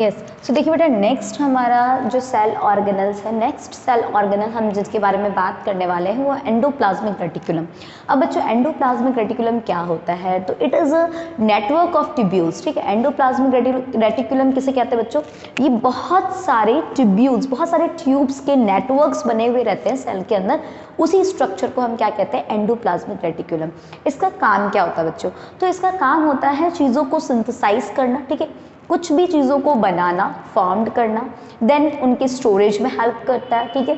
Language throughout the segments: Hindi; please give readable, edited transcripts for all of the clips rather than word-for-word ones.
यस सो देखिए बेटा, नेक्स्ट हमारा जो सेल ऑर्गेनल्स है, नेक्स्ट सेल ऑर्गेनल हम जिसके बारे में बात करने वाले हैं वो एंडोप्लाज्मिक रेटिकुलम। अब बच्चों एंडोप्लाज्मिक रेटिकुलम क्या होता है? तो it is a network of tubules. ठीक है, एंडोप्लाज्मिक रेटिकुलम किसे कहते हैं बच्चों? ये बहुत सारे ट्यूब्यूल्स, बहुत सारे ट्यूब्स के नेटवर्क्स बने हुए रहते हैं सेल के अंदर। उसी स्ट्रक्चर को हम क्या कहते हैं? Endoplasmic reticulum. इसका काम क्या होता है बच्चों? तो इसका काम होता है चीज़ों को सिंथेसाइज करना। ठीक है, कुछ भी चीज़ों को बनाना, फॉर्म्ड करना, देन उनके स्टोरेज में हेल्प करता है। ठीक है,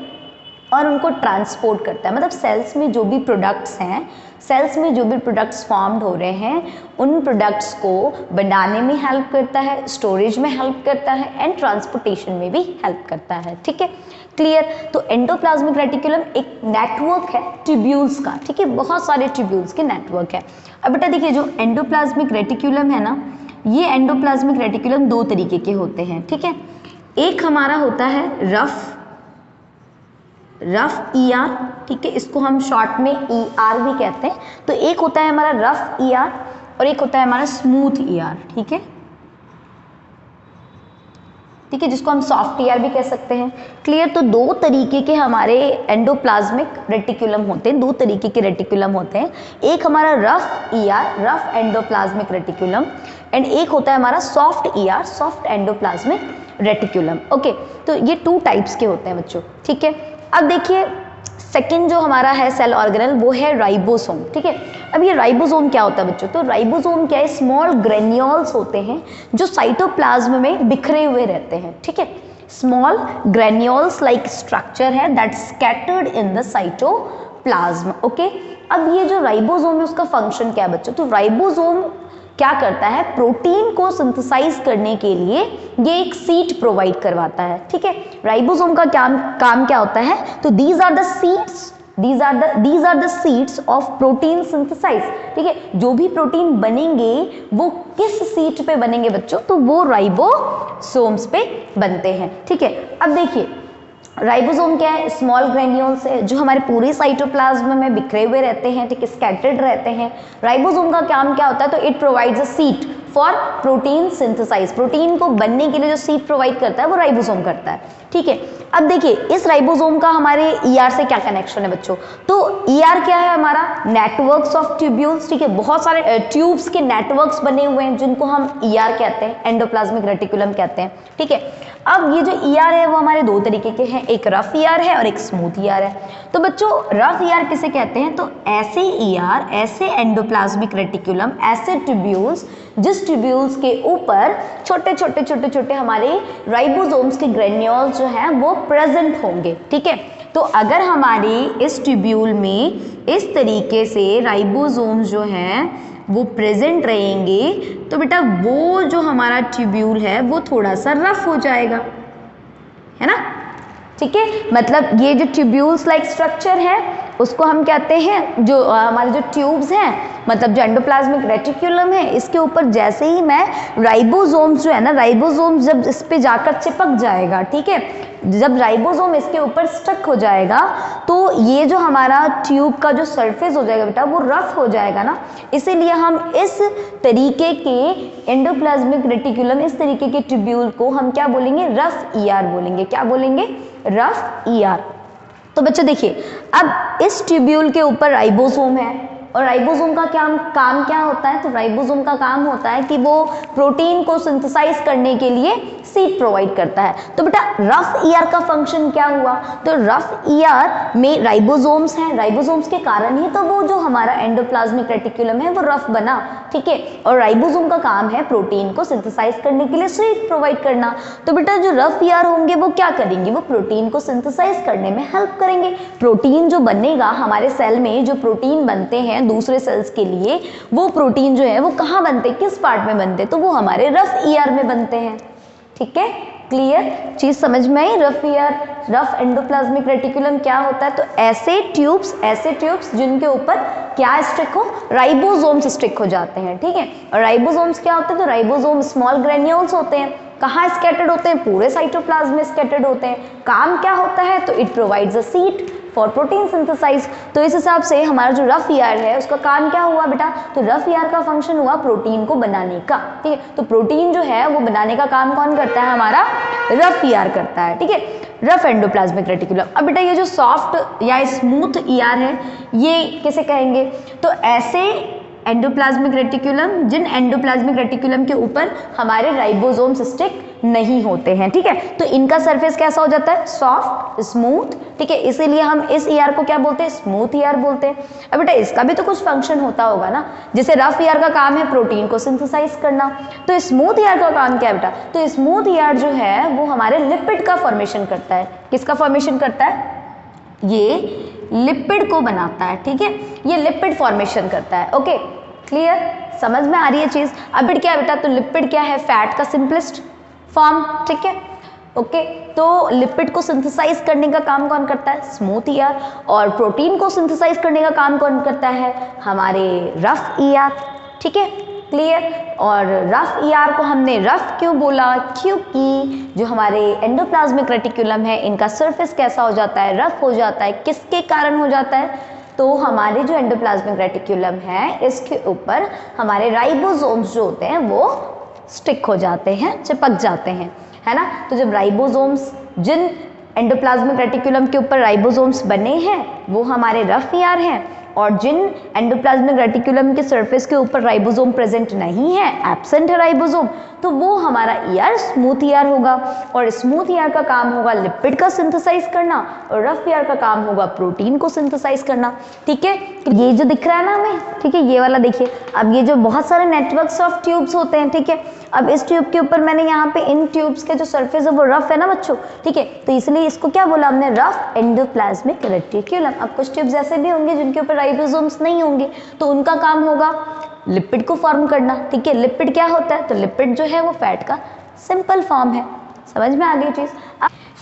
और उनको ट्रांसपोर्ट करता है। मतलब सेल्स में जो भी प्रोडक्ट्स हैं, सेल्स में जो भी प्रोडक्ट्स फॉर्म्ड हो रहे हैं, उन प्रोडक्ट्स को बनाने में हेल्प करता है, स्टोरेज में हेल्प करता है एंड ट्रांसपोर्टेशन में भी हेल्प करता है। ठीक है, क्लियर? तो एंडोप्लाज्मिक रेटिकुलम एक नेटवर्क है ट्यूब्यूल्स का। ठीक है, बहुत सारे ट्यूब्यूल्स के नेटवर्क है। अब बेटा देखिए, जो एंडोप्लाज्मिक रेटिकुलम है ना, ये एंडोप्लाज्मिक रेटिकुलम दो तरीके के होते हैं। ठीक है, एक हमारा होता है रफ ईआर। ठीक है, इसको हम शॉर्ट में ईआर भी कहते हैं। तो एक होता है हमारा रफ ईआर और एक होता है हमारा स्मूथ ईआर। ठीक है, ठीक है, जिसको हम सॉफ्ट ईआर भी कह सकते हैं। क्लियर? तो दो तरीके के हमारे एंडोप्लाज्मिक रेटिकुलम होते हैं, दो तरीके के रेटिकुलम होते हैं। एक हमारा rough ER, rough endoplasmic reticulum, and एक होता है हमारा soft ER, soft endoplasmic reticulum. Okay, तो ये टू टाइप्स के होते हैं बच्चों। ठीक है, अब देखिए सेकंड जो हमारा है सेल ऑर्गेनल वो है राइबोसोम। ठीक है, अब ये राइबोसोम क्या होता है बच्चों? तो राइबोसोम क्या है? स्मॉल ग्रेन्यूल्स होते हैं जो साइटोप्लाज्म में बिखरे हुए रहते हैं। ठीक है, स्मॉल ग्रेन्यूल्स लाइक स्ट्रक्चर है that scattered in the cytoplasm. Okay, अब ये जो राइबोसोम है उसका फंक्शन क्या है बच्चों? तो राइबोसोम क्या करता है? प्रोटीन को सिंथेसाइज करने के लिए ये एक सीट प्रोवाइड करवाता है। ठीक है, राइबोसोम का काम क्या होता है? तो these are the seeds of protein synthesize. ठीक है, जो भी प्रोटीन बनेंगे वो किस सीट पे बनेंगे बच्चों? तो वो राइबोसोम्स पे बनते हैं। ठीक है, अब देखिए राइबोसोम क्या है? स्मॉल ग्रेन्यूल्स है जो हमारे पूरे साइटोप्लाज्म में बिखरे हुए रहते हैं। ठीक है, स्कैटर्ड रहते हैं। राइबोसोम का काम क्या होता है? तो it provides a seat for protein synthesize. Protein को बनने के लिए जो सीट प्रोवाइड करता है वो राइबोसोम करता है। ठीक है, अब देखिए इस राइबोसोम का हमारे ईआर से क्या कनेक्शन है बच्चों? तो ईआर क्या है हमारा? Networks of tubules. ठीक है, बहुत सारे ट्यूब्स के नेटवर्क्स बने हुए हैं जिनको हम ईआर कहते हैं, एंडोप्लाज्मिक रेटिकुलम कहते हैं। ठीक है, अब ये जो ईआर है वो हमारे दो तरीके के हैं, एक रफ ईआर है और एक स्मूथ ईआर है। तो बच्चों रफ ईआर किसे कहते हैं? तो ऐसे ईआर, ऐसे एंडोप्लाज्मिक रेटिकुलम, ऐसे ट्यूब्यूल्स जिस ट्यूब्यूल्स के ऊपर छोटे छोटे हमारे राइबोसोम्स के ग्रेन्यूल्स जो हैं वो प्रेजेंट होंगे। ठीक है, तो अगर हमारे इस ट्यूब्यूल में इस तरीके से राइबोसोम्स जो हैं वो प्रेजेंट रहेंगे तो बेटा वो जो हमारा ट्यूब्यूल है वो थोड़ा सा रफ हो जाएगा, है ना? ठीक है, मतलब ये जो ट्यूब्यूल्स लाइक स्ट्रक्चर है उसको हम कहते हैं, जो हमारे जो ट्यूब्स हैं, मतलब जो एंडोप्लाज्मिक रेटिकुलम है, इसके ऊपर जैसे ही मैं राइबोसोम्स जो है ना, राइबोसोम्स जब इस पे जाकर चिपक जाएगा, ठीक है, जब राइबोसोम इसके ऊपर स्टक हो जाएगा तो ये जो हमारा ट्यूब का जो सरफेस हो जाएगा बेटा वो रफ हो जाएगा ना। इसीलिए हम इस तरीके के एंडोप्लाज्मिक रेटिकुलम, इस तरीके के ट्यूब्यूल को हम क्या बोलेंगे? रफ ईआर बोलेंगे। क्या बोलेंगे? Rough ER. तो बच्चों देखिए, अब इस ट्यूब्यूल के ऊपर राइबोसोम है और राइबोसोम का काम क्या होता है? तो राइबोसोम का काम होता है कि वो प्रोटीन को सिंथेसाइज करने के लिए सीट प्रोवाइड करता है। तो बेटा रफ ईआर का फंक्शन क्या हुआ? तो रफ ईआर में राइबोसोम्स हैं, राइबोसोम्स के कारण ही तो वो जो हमारा एंडोप्लाज्मिक रेटिकुलम है वो रफ बना। ठीक है, और राइबोसोम का काम है प्रोटीन को सिंथेसाइज करने के लिए सीट प्रोवाइड करना। तो बेटा जो रफ ईआर होंगे वो क्या करेंगे? वो प्रोटीन को सिंथेसाइज करने में हेल्प करेंगे। प्रोटीन जो बनेगा हमारे सेल में, जो प्रोटीन बनते हैं दूसरे सेल्स के लिए, वो प्रोटीन जो है वो कहाँ बनते हैं? किस पार्ट में बनते हैं? तो वो हमारे रफ ईआर में बनते हैं। ठीक है, क्लियर? चीज समझ में आई? Rough ER, rough endoplasmic reticulum क्या होता है? तो ऐसे ट्यूब्स जिनके ऊपर क्या स्टिक हो? राइबोसोम्स स्टिक हो जाते हैं। ठीक है, और राइबोसोम्स क्या होते हैं? तो राइबोसोम स्मॉल ग्रेन्यूल्स होते हैं। कहाँ स्कैटर्ड होते हैं? पूरे साइटोप्लाज्म में स्कैटर्ड होते हैं। काम क्या होता है? तो it provides a seat for protein synthesize. तो इस हिसाब से हमारा जो रफ ईआर है उसका काम क्या हुआ बेटा, तो रफ ईआर का फंक्शन हुआ प्रोटीन को बनाने का, ठीक है। तो प्रोटीन जो है वो बनाने का काम कौन करता है, हमारा रफ ईआर करता है, ठीक है, रफ एंडोप्लाज्मिक रेटिकुलम। अब बेटा ये जो सॉफ्ट या स्मूथ ईआर है ये किसे कहेंगे, तो ऐसे एंडोप्लाज्मिक रेटिकुलम जिन एंडोप्लाज्मिक रेटिकुलम के ऊपर हमारे राइबोसोम्स स्टिक नहीं होते हैं, ठीक है। तो इनका सरफेस कैसा हो जाता है, सॉफ्ट स्मूथ, ठीक है, इसीलिए हम इस ईआर को क्या बोलते हैं, स्मूथ ईआर बोलते हैं। अब बेटा इसका भी तो कुछ फंक्शन होता होगा ना, जैसे रफ ईआर का काम है प्रोटीन को सिंथेसाइज करना, तो स्मूथ ईआर का काम क्या है बेटा, तो स्मूथ ईआर जो है वो हमारे लिपिड का फॉर्मेशन करता है। किसका फॉर्मेशन करता है, ये लिपिड को बनाता है, ठीक है, ये लिपिड फॉर्मेशन करता है। ओके क्लियर, समझ में आ रही है चीज। अब लिपिड क्या है बेटा, तो लिपिड क्या है, फैट का सिंपलेस्ट फॉर्म, ठीक है। ओके तो लिपिड को सिंथेसाइज करने का काम कौन करता है, स्मूथ ईआर, और प्रोटीन को सिंथेसाइज करने का काम कौन करता है, हमारे रफ ईआर, ठीक है क्लियर। और रफ ईआर को हमने रफ क्यों बोला, क्योंकि जो हमारे एंडोप्लाज्मिक रेटिकुलम है इनका सरफेस कैसा हो जाता है, रफ हो जाता है। किसके कारण हो जाता है, तो हमारे जो एंडोप्लाज्मिक रेटिकुलम है इसके ऊपर हमारे राइबोसोम्स जो होते हैं वो स्टिक हो जाते हैं, चिपक जाते हैं, है ना। तो जब राइबोसोम्स, जिन एंडोप्लाज्मिक रेटिकुलम के ऊपर राइबोसोम्स बने हैं वो हमारे रफ ईआर हैं, और जिन एंडोप्लाज्मिक रेटिकुलम के सरफेस के ऊपर राइबोसोम प्रेजेंट नहीं है, एब्सेंट है राइबोसोम, तो वो हमारा ईआर स्मूथ ईआर होगा। और स्मूथ ईआर का काम होगा लिपिड का सिंथेसाइज करना, और रफ ईआर का काम होगा प्रोटीन को सिंथेसाइज करना, ठीक है। ये जो दिख रहा है ना हमें, ठीक है, ये वाला देखिए। अब ये जो बहुत सारे नेटवर्क्स ऑफ ट्यूब्स होते हैं, ठीक है, अब इस ट्यूब के ऊपर मैंने यहाँ पे इन ट्यूब्स के जो सरफेस है वो रफ है ना बच्चों, ठीक है, तो इसलिए इसको क्या बोला हमने, रफ एंडोप्लाज्मिक रेटिकुलम। अब कुछ ट्यूब्स ऐसे भी होंगे जिनके ऊपर राइबोसोम्स नहीं होंगे, तो उनका काम होगा लिपिड को फॉर्म करना, ठीक है। लिपिड क्या होता है, तो लिपिड जो है वो फैट का सिंपल फॉर्म है। समझ में आ गई चीज,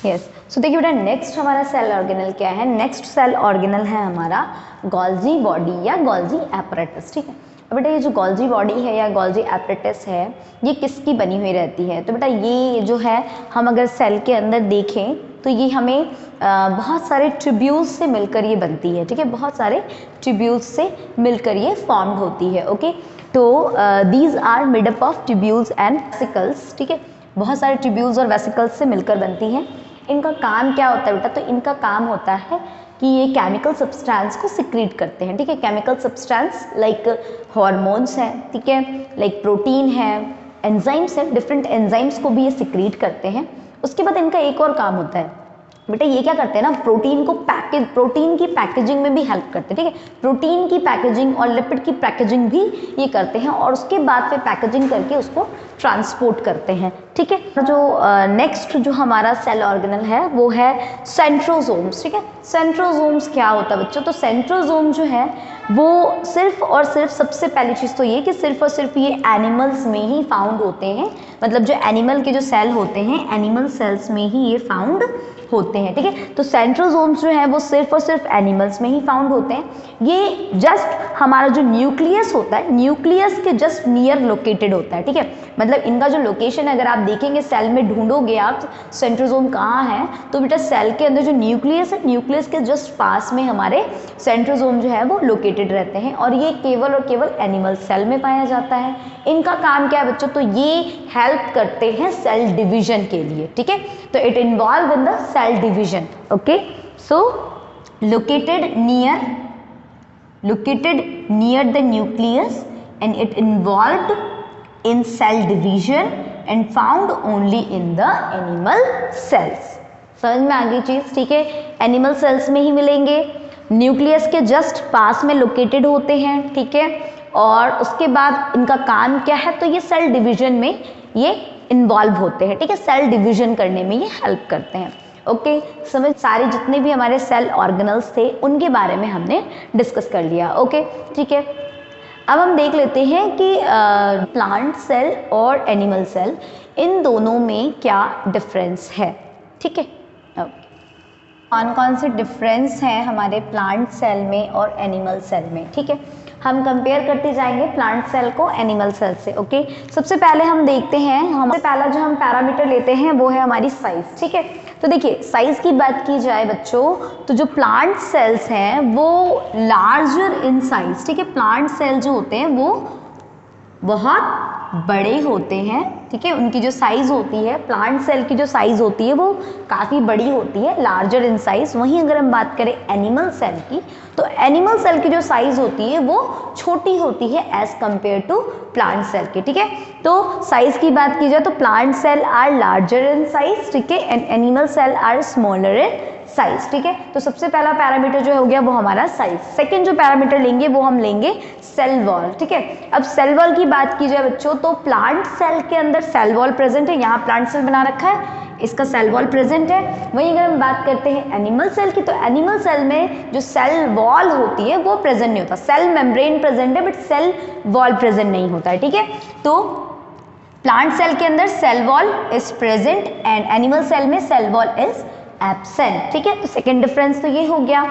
यस। सो देखिए बेटा नेक्स्ट हमारा सेल ऑर्गेनल क्या है, नेक्स्ट सेल ऑर्गेनल है हमारा गोल्जी बॉडी या गोल्जी एपरेटस, ठीक है। अब बेटा ये जो गोल्जी बॉडी है या गोल्जी एपरेटस है ये किसकी बनी हुई रहती है, तो बेटा ये जो है हम अगर सेल के अंदर देखें तो ये हमें बहुत सारे ट्यूब्यूल्स से मिलकर ये बनती है, ठीक है, बहुत सारे ट्यूब्यूल्स से मिलकर ये फॉर्म्ड होती है। ओके तो these are made up of tubules and vesicles, ठीक है, बहुत सारे ट्यूब्यूल्स और वेसिकल्स से मिलकर बनती हैं। इनका काम क्या होता है बेटा, तो इनका काम होता है कि ये केमिकल सब्सटेंस को सिक्रीट करते हैं, ठीक है, केमिकल सब्सटेंस लाइक हॉर्मोन्स हैं, ठीक है, लाइक प्रोटीन है, एंजाइम्स हैं, डिफरेंट एंजाइम्स को भी ये सिक्रीट करते हैं। उसके बाद इनका एक और काम होता है बेटा, ये क्या करते हैं ना, प्रोटीन की पैकेजिंग में भी हेल्प करते हैं, ठीक है, प्रोटीन की पैकेजिंग और लिपिड की पैकेजिंग भी ये करते हैं, और उसके बाद फिर पैकेजिंग करके उसको ट्रांसपोर्ट करते हैं, ठीक है। जो नेक्स्ट जो हमारा सेल ऑर्गेनल है वो है सेंट्रोसोम्स, ठीक है। सेंट्रोसोम्स क्या होता है बच्चों, तो सेंट्रोसोम जो है वो सिर्फ और सिर्फ, सबसे पहली चीज़ तो ये कि सिर्फ और सिर्फ ये एनिमल्स में ही फाउंड होते हैं, मतलब जो एनिमल के जो सेल होते हैं एनिमल सेल्स में ही ये फाउंड होते हैं, ठीक है। तो सेंट्रोसोम्स जो है वो सिर्फ और सिर्फ एनिमल्स में ही फाउंड होते हैं। ये जस्ट हमारा जो न्यूक्लियस होता है, न्यूक्लियस के जस्ट नियर लोकेटेड होता है, ठीक है, मतलब इनका जो लोकेशन अगर आप देखेंगे सेल में ढूंढोगे आप सेंट्रोसोम कहाँ है, तो बेटा सेल के अंदर जो न्यूक्लियस है, न्यूक्लियस के जस्ट पास में हमारे सेंट्रोसोम जो है वो लोकेटेड रहते हैं, और ये केवल और केवल एनिमल सेल में पाया जाता है। इनका काम क्या है बच्चों, तो ये हेल्प करते हैं सेल डिवीजन के लिए, ठीक है, तो it involve in the cell division. Okay so located near the nucleus and it involved in cell division and found only in the animal cells। समझ में आ गई चीज, ठीक है, एनिमल सेल्स में ही मिलेंगे, न्यूक्लियस के जस्ट पास में लोकेटेड होते हैं, ठीक है, और उसके बाद इनका काम क्या है, तो ये सेल डिवीजन में ये इन्वॉल्व होते हैं, ठीक है, सेल डिवीजन करने में ये हेल्प करते हैं। ओके समझ, सारे जितने भी हमारे सेल ऑर्गेनल्स थे उनके बारे में हमने डिस्कस कर लिया। ओके ठीक है, अब हम देख लेते हैं कि प्लांट सेल और एनिमल सेल इन दोनों में क्या डिफरेंस है, ठीक है। कौन कौन से डिफरेंस हैं हमारे प्लांट सेल में और एनिमल सेल में, ठीक है। हम कंपेयर करते जाएंगे प्लांट सेल को एनिमल सेल से, ओके। सबसे पहले हम देखते हैं, हमसे पहला जो हम पैरामीटर लेते हैं वो है हमारी साइज, ठीक है। तो देखिए साइज की बात की जाए बच्चों, तो जो प्लांट सेल्स हैं वो लार्जर इन साइज, ठीक है। प्लांट सेल जो होते हैं वो बहुत बड़े होते हैं, ठीक है। उनकी जो साइज होती है, प्लांट सेल की जो साइज होती है वो काफ़ी बड़ी होती है, लार्जर इन साइज। वहीं अगर हम बात करें एनिमल सेल की, तो एनिमल सेल की जो साइज होती है वो छोटी होती है as compare to plant cell की, ठीक है। तो साइज की बात की जाए तो plant cell are larger in size, ठीक है, and animal cell are smaller in size, ठीक है। तो सबसे पहला पैरामीटर जो हो गया वो हमारा साइज। सेकंड जो पैरामीटर लेंगे वो हम लेंगे सेल वॉल, ठीक है। अब सेल वॉल की बात की जाए बच्चों, तो प्लांट सेल के अंदर सेल वॉल प्रेजेंट है, यहाँ प्लांट सेल बना रखा है, इसका सेल वॉल प्रेजेंट है। वहीं अगर हम बात करते हैं एनिमल सेल की, तो एनिमल सेल में जो सेल वॉल होती है वो प्रेजेंट नहीं होता, सेल मेम्ब्रेन प्रेजेंट है बट सेल वॉल प्रेजेंट नहीं होता है, ठीक है। तो प्लांट सेल के अंदर cell wall is present and animal cell में सेल वॉल इज एब्सेंट, ठीक है। तो सेकेंड डिफरेंस तो ये हो गया।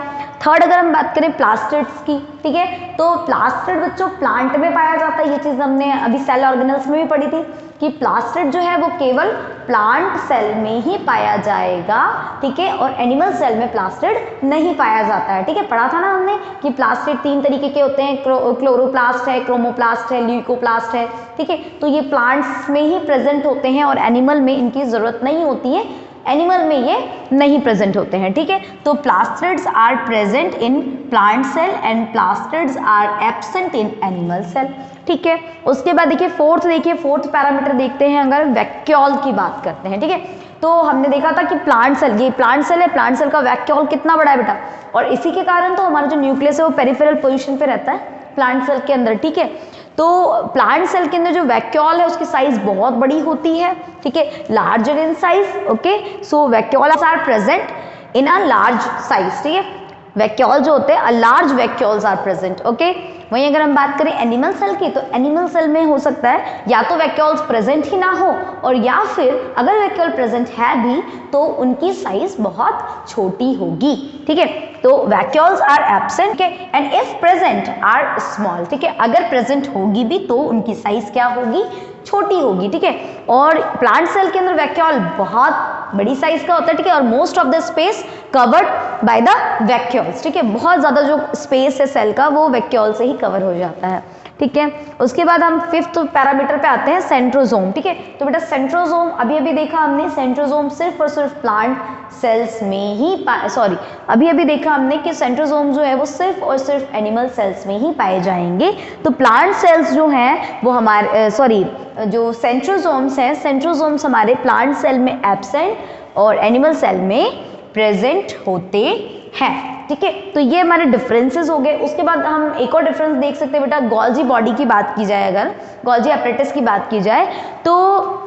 थर्ड अगर हम बात करें प्लास्टिड्स की, ठीक है, तो प्लास्टिड बच्चों प्लांट में पाया जाता है, ये चीज़ हमने अभी सेल ऑर्गेनल्स में भी पढ़ी थी कि प्लास्टिड जो है वो केवल प्लांट सेल में ही पाया जाएगा, ठीक है, और एनिमल सेल में प्लास्टिड नहीं पाया जाता है, ठीक है। पढ़ा था ना हमने कि प्लास्टिड 3 तरीके के होते हैं, क्लोरोप्लास्ट है, क्रोमोप्लास्ट है, ल्यूकोप्लास्ट है, ठीक है। तो ये प्लांट्स में ही प्रेजेंट होते हैं और एनिमल में इनकी ज़रूरत नहीं होती है, एनिमल में ये नहीं प्रेजेंट होते हैं, ठीक है। तो plastids are present in plant cell and plastids are absent in animal cell, ठीक है। उसके बाद देखिए फोर्थ पैरामीटर देखते हैं, अगर वैक्यूल की बात करते हैं, ठीक है। तो हमने देखा था कि प्लांट सेल, ये प्लांट सेल है, प्लांट सेल का वैक्यूल कितना बड़ा है बेटा, और इसी के कारण तो हमारा जो न्यूक्लियस है वो पेरिफेरल पोजीशन पे रहता है प्लांट सेल के अंदर, ठीक है। तो प्लांट सेल के अंदर जो वैक्यूल है उसकी साइज बहुत बड़ी होती है, ठीक है, larger in size, okay. So vacuoles are present in a large size, ठीक है। वैक्यूल जो होते हैं, large vacuoles are present, okay. वहीं अगर हम बात करें एनिमल सेल की, तो एनिमल सेल में हो सकता है या तो वैक्यूल्स प्रेजेंट ही ना हो, और या फिर अगर वैक्यूल प्रेजेंट है भी तो उनकी साइज बहुत छोटी होगी, ठीक है। तो vacuoles are absent and if present are small, ठीक है। अगर प्रेजेंट होगी भी तो उनकी साइज क्या होगी, छोटी होगी, ठीक है। और प्लांट सेल के अंदर वैक्यूल बहुत बड़ी साइज का होता है, ठीक है, और most of the space covered by the vacuoles, ठीक है। बहुत ज़्यादा जो स्पेस है सेल का वो वैक्यूल से ही कवर हो जाता है, ठीक है। उसके बाद हम फिफ्थ पैरामीटर पे आते हैं, सेंट्रोजोम, ठीक है। तो बेटा सेंट्रोजोम अभी देखा हमने, सेंट्रोजोम सिर्फ और सिर्फ प्लांट सेल्स में ही अभी देखा हमने कि सेंट्रोजोम जो है वो सिर्फ और सिर्फ एनिमल सेल्स में ही पाए जाएंगे। तो प्लांट सेल्स जो हैं वो हमारे जो सेंट्रोजोम्स हैं, सेंट्रोजोम्स हमारे प्लांट सेल में एब्सेंट और एनिमल सेल में प्रेजेंट होते हैं, ठीक है। तो ये हमारे डिफरेंसेस हो गए। उसके बाद हम एक और डिफरेंस देख सकते हैं बेटा, गोल्जी बॉडी की बात की जाए, अगर गोल्जी एपरेटस की बात की जाए, तो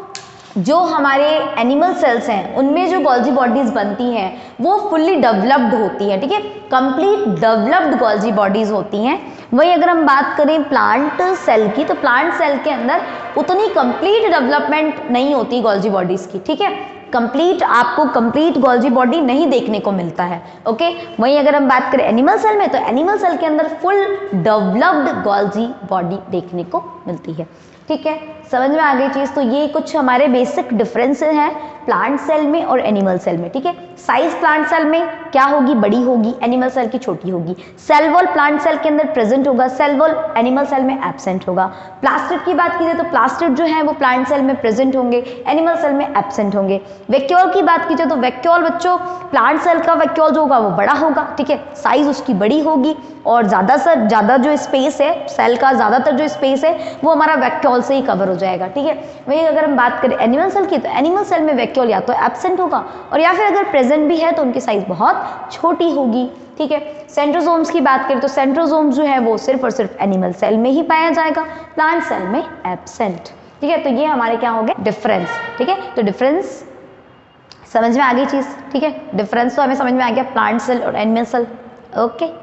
जो हमारे एनिमल सेल्स हैं उनमें जो गोल्जी बॉडीज बनती हैं वो फुल्ली डेवलप्ड होती है, ठीक है, कंप्लीट डेवलप्ड गोल्जी बॉडीज होती हैं। वहीं अगर हम बात करें प्लांट सेल की, तो प्लांट सेल के अंदर उतनी कंप्लीट डेवलपमेंट नहीं होती गोल्जी बॉडीज की, ठीक है। आपको कंप्लीट गोल्जी बॉडी नहीं देखने को मिलता है, ओके। वहीं अगर हम बात करें एनिमल सेल में, तो एनिमल सेल के अंदर फुल डेवलप्ड गोल्जी बॉडी देखने को मिलती है, ठीक है। समझ में आ गई चीज़। तो ये कुछ हमारे बेसिक डिफरेंसेस हैं प्लांट सेल में और एनिमल सेल में, ठीक है। साइज प्लांट सेल में क्या होगी, बड़ी होगी, एनिमल सेल की छोटी होगी। सेल वॉल प्लांट सेल के अंदर प्रेजेंट होगा, सेल वॉल एनिमल सेल में एब्सेंट होगा। प्लास्टिड की बात की जाए तो प्लास्टिड जो है वो प्लांट सेल में प्रेजेंट होंगे, एनिमल सेल में एब्सेंट होंगे। वैक्यूल की बात की जाए तो वैक्यूल बच्चों, प्लांट सेल का वैक्यूल जो होगा वो बड़ा होगा, ठीक है, साइज उसकी बड़ी होगी और ज़्यादा जो स्पेस है सेल का, ज़्यादातर जो स्पेस है वो हमारा वैक्यूल से ही कवर हो जाएगा, ठीक है। वहीं अगर हम बात करें एनिमल सेल की, तो एनिमल सेल में वैक्यूल या तो एब्सेंट होगा और या फिर अगर प्रेजेंट भी है तो उनकी साइज बहुत छोटी होगी, ठीक है। सेंट्रोजोम्स की बात करें तो सेंट्रोजोम्स जो है वो सिर्फ और सिर्फ एनिमल सेल में ही पाया जाएगा, प्लांट सेल में एब्सेंट, ठीक है। तो ये हमारे क्या हो गए डिफरेंस, ठीक है। तो डिफरेंस समझ में आ गई चीज़, ठीक है। डिफरेंस तो हमें समझ में आ गया प्लांट सेल और एनिमल सेल, ओके।